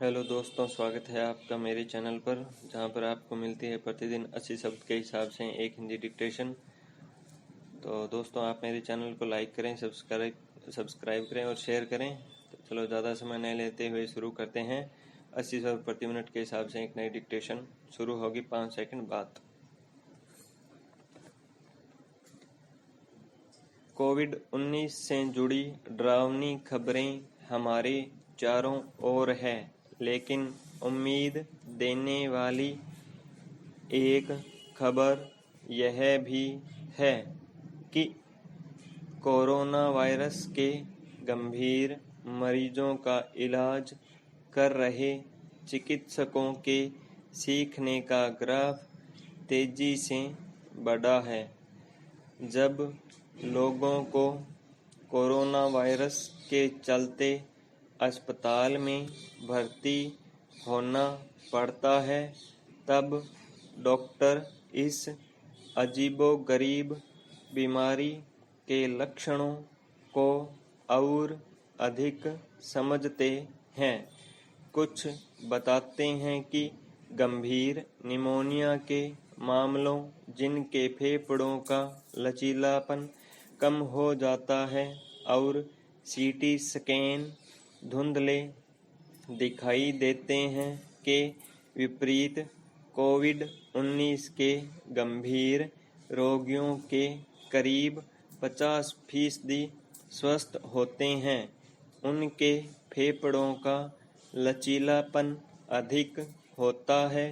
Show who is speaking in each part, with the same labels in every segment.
Speaker 1: Hello दोस्तों, स्वागत है आपका मेरे चैनल पर, जहां पर आपको मिलती है प्रतिदिन 80 शब्द के हिसाब से एक हिंदी डिक्टेशन। तो दोस्तों, आप मेरे चैनल को लाइक करें, सब्सक्राइब करें और शेयर करें। तो चलो, ज़्यादा समय नहीं लेते हुए शुरू करते हैं। 80 शब्द प्रति मिनट के हिसाब से एक नई डिक्टेशन शुरू होगी 5 सेकंड बाद। कोविड-19 से जुड़ी डरावनी खबरें हमारे चारों ओर है, लेकिन उम्मीद देने वाली एक खबर यह भी है कि कोरोना वायरस के गंभीर मरीजों का इलाज कर रहे चिकित्सकों के सीखने का ग्राफ तेजी से बढ़ा है। जब लोगों को कोरोना वायरस के चलते अस्पताल में भर्ती होना पड़ता है, तब डॉक्टर इस अजीबोगरीब बीमारी के लक्षणों को और अधिक समझते हैं। कुछ बताते हैं कि गंभीर निमोनिया के मामलों, जिनके फेफड़ों का लचीलापन कम हो जाता है और सीटी स्कैन धुंधले दिखाई देते हैं, के विपरीत कोविड-19 के गंभीर रोगियों के करीब 50% स्वस्थ होते हैं। उनके फेफड़ों का लचीलापन अधिक होता है,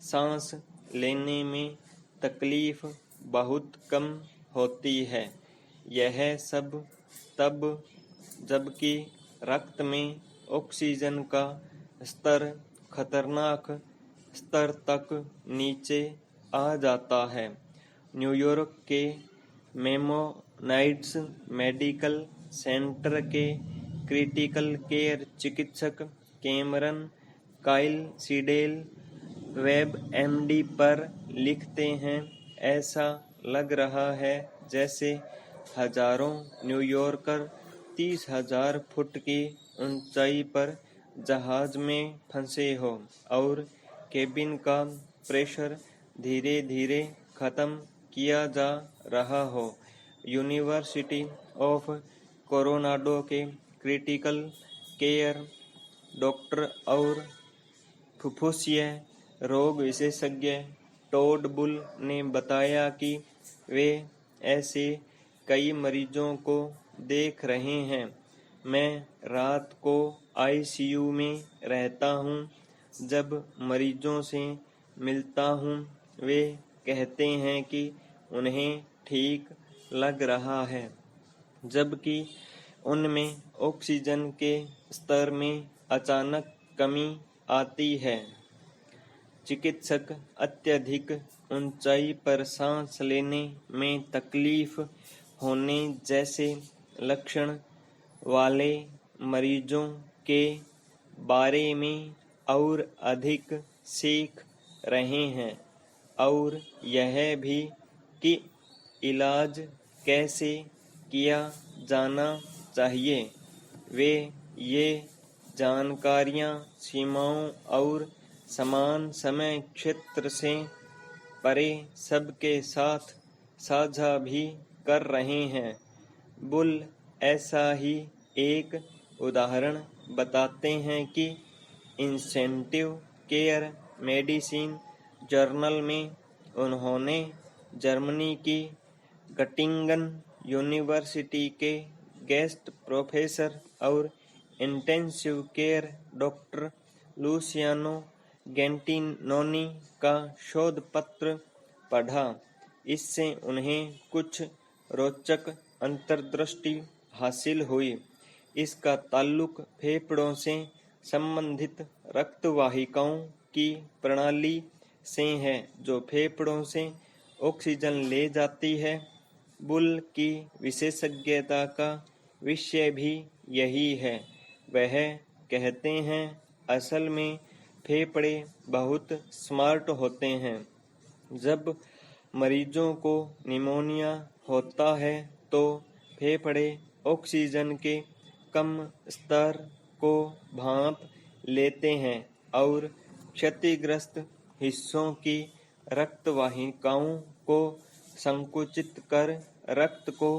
Speaker 1: सांस लेने में तकलीफ बहुत कम होती है। यह सब तब जबकि रक्त में ऑक्सीजन का स्तर खतरनाक स्तर तक नीचे आ जाता है। न्यूयॉर्क के मेमोनाइट्स मेडिकल सेंटर के क्रिटिकल केयर चिकित्सक कैमरन काइल सीडेल वेबएमडी पर लिखते हैं, ऐसा लग रहा है जैसे हजारों न्यूयॉर्कर 30,000 फुट की ऊंचाई पर जहाज में फंसे हो और केबिन का प्रेशर धीरे धीरे खत्म किया जा रहा हो। यूनिवर्सिटी ऑफ कोलोराडो के क्रिटिकल केयर डॉक्टर और फुफ्फुसीय रोग विशेषज्ञ टॉड बुल ने बताया कि वे ऐसे कई मरीजों को देख रहे हैं। मैं रात को आईसीयू में रहता हूं। जब मरीजों से मिलता हूं, वे कहते हैं कि उन्हें ठीक लग रहा है, जबकि उनमें ऑक्सीजन के स्तर में अचानक कमी आती है। चिकित्सक अत्यधिक ऊंचाई पर सांस लेने में तकलीफ होने जैसे लक्षण वाले मरीजों के बारे में और अधिक सीख रहे हैं, और यह भी कि इलाज कैसे किया जाना चाहिए। वे ये जानकारियां सीमाओं और समान समय क्षेत्र से परे सबके साथ साझा भी कर रहे हैं। बुल ऐसा ही एक उदाहरण बताते हैं कि इंटेंसिव केयर मेडिसिन जर्नल में उन्होंने जर्मनी की गटिंगन यूनिवर्सिटी के गेस्ट प्रोफेसर और इंटेंसिव केयर डॉक्टर लुसियानो गेंटिनोनी का शोध पत्र पढ़ा। इससे उन्हें कुछ रोचक अंतर्दृष्टि हासिल हुई। इसका ताल्लुक फेफड़ों से संबंधित रक्तवाहिकाओं की प्रणाली से है, जो फेफड़ों से ऑक्सीजन ले जाती है। बुल की विशेषज्ञता का विषय भी यही है। वह कहते हैं, असल में फेफड़े बहुत स्मार्ट होते हैं। जब मरीजों को निमोनिया होता है तो फेफड़े ऑक्सीजन के कम स्तर को भांप लेते हैं और क्षतिग्रस्त हिस्सों की रक्तवाहिकाओं को संकुचित कर रक्त को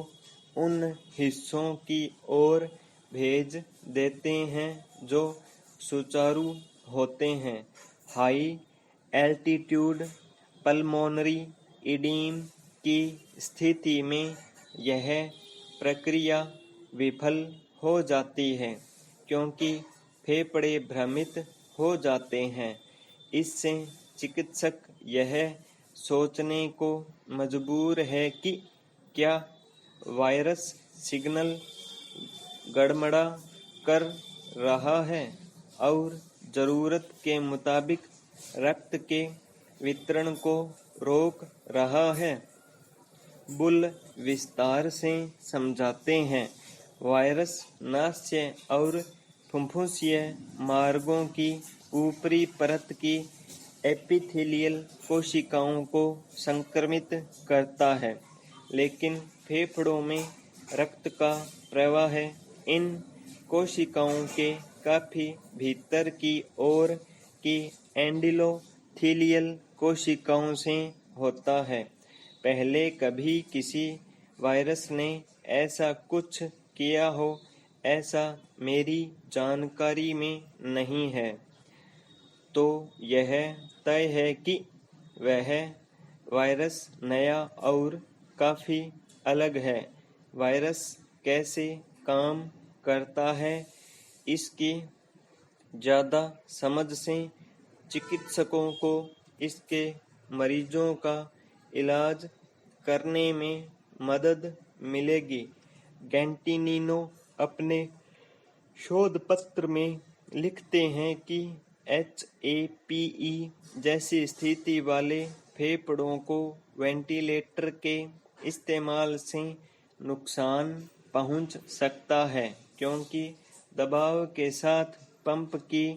Speaker 1: उन हिस्सों की ओर भेज देते हैं जो सुचारू होते हैं। हाई एल्टीट्यूड पल्मोनरी इडीम की स्थिति में यह प्रक्रिया विफल हो जाती है क्योंकि फेफड़े भ्रमित हो जाते हैं। इससे चिकित्सक यह सोचने को मजबूर है कि क्या वायरस सिग्नल गड़बड़ा कर रहा है और जरूरत के मुताबिक रक्त के वितरण को रोक रहा है। बुल विस्तार से समझाते हैं। वायरस नास्य और फुफ्फुसीय मार्गों की ऊपरी परत की एपिथेलियल कोशिकाओं को संक्रमित करता है, लेकिन फेफड़ों में रक्त का प्रवाह इन कोशिकाओं के काफी भीतर की ओर की एंडोथेलियल कोशिकाओं से होता है। पहले कभी किसी वायरस ने ऐसा कुछ किया हो, ऐसा मेरी जानकारी में नहीं है। तो यह तय है कि वह वायरस नया और काफी अलग है। वायरस कैसे काम करता है, इसकी ज्यादा समझ से चिकित्सकों को इसके मरीजों का इलाज करने में मदद मिलेगी। गैंटिनिनो अपने शोध पत्र में लिखते हैं कि HAPE जैसी स्थिति वाले फेफड़ों को वेंटिलेटर के इस्तेमाल से नुकसान पहुंच सकता है क्योंकि दबाव के साथ पंप की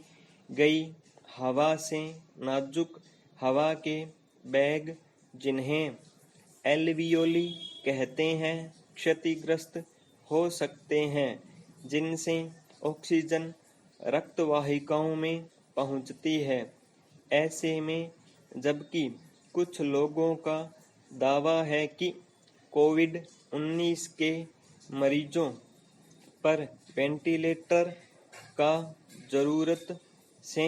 Speaker 1: गई हवा से नाजुक हवा के बैग, जिन्हें एल्वियोली कहते हैं, क्षतिग्रस्त हो सकते हैं, जिनसे ऑक्सीजन रक्तवाहिकाओं में पहुंचती है। ऐसे में जबकि कुछ लोगों का दावा है कि कोविड-19 के मरीजों पर वेंटिलेटर का जरूरत से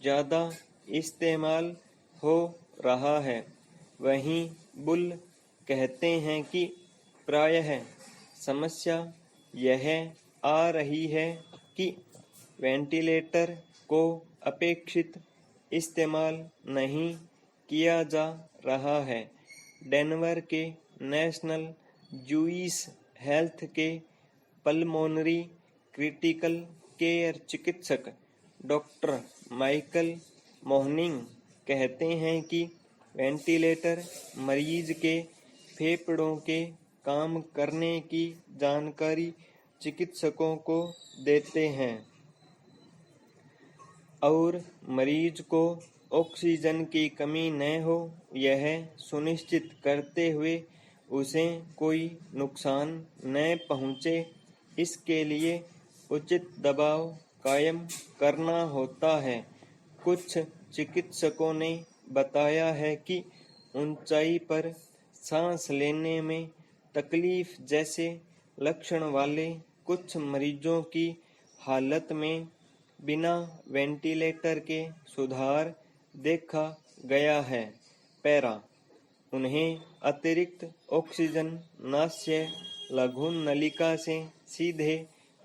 Speaker 1: ज़्यादा इस्तेमाल हो रहा है, वहीं बुल कहते हैं कि प्रायः समस्या यह आ रही है कि वेंटिलेटर को अपेक्षित इस्तेमाल नहीं किया जा रहा है। डेनवर के नेशनल जूइश हेल्थ के पल्मोनरी क्रिटिकल केयर चिकित्सक डॉक्टर माइकल मोहनिंग कहते हैं कि वेंटिलेटर मरीज के फेफड़ों के काम करने की जानकारी चिकित्सकों को देते हैं और मरीज को ऑक्सीजन की कमी न हो, यह सुनिश्चित करते हुए उसे कोई नुकसान न पहुंचे, इसके लिए उचित दबाव कायम करना होता है। कुछ चिकित्सकों ने बताया है कि ऊंचाई पर सांस लेने में तकलीफ जैसे लक्षण वाले कुछ मरीजों की हालत में बिना वेंटिलेटर के सुधार देखा गया है। पैरा उन्हें अतिरिक्त ऑक्सीजन नास्य लघु नलिका से सीधे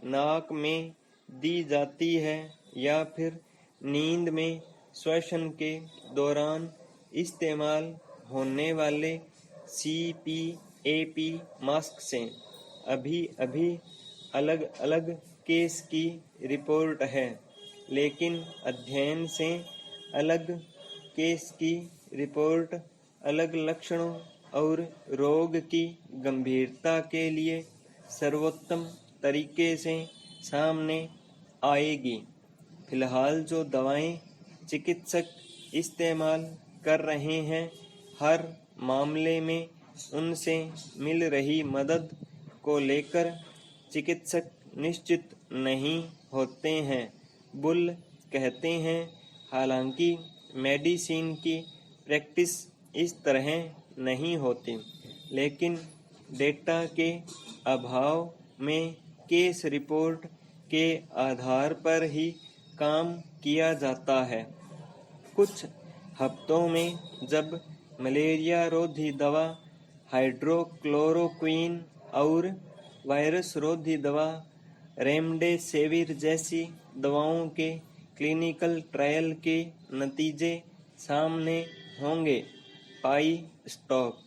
Speaker 1: नाक में दी जाती है या फिर नींद में श्वसन के दौरान इस्तेमाल होने वाले CPAP मास्क से। अभी अलग अलग केस की रिपोर्ट है, लेकिन अध्ययन से अलग केस की रिपोर्ट अलग लक्षणों और रोग की गंभीरता के लिए सर्वोत्तम तरीके से सामने आएगी। फिलहाल जो दवाएं चिकित्सक इस्तेमाल कर रहे हैं, हर मामले में उनसे मिल रही मदद को लेकर चिकित्सक निश्चित नहीं होते हैं। बुल कहते हैं। हालांकि मेडिसिन की प्रैक्टिस इस तरह नहीं होती, लेकिन डेटा के अभाव में केस रिपोर्ट के आधार पर ही काम किया जाता है। कुछ हफ्तों में जब मलेरिया रोधी दवा, हाइड्रोक्लोरोक्विन और वायरस रोधी दवा रेमडेसिविर जैसी दवाओं के क्लिनिकल ट्रायल के नतीजे सामने होंगे। पाई स्टॉक।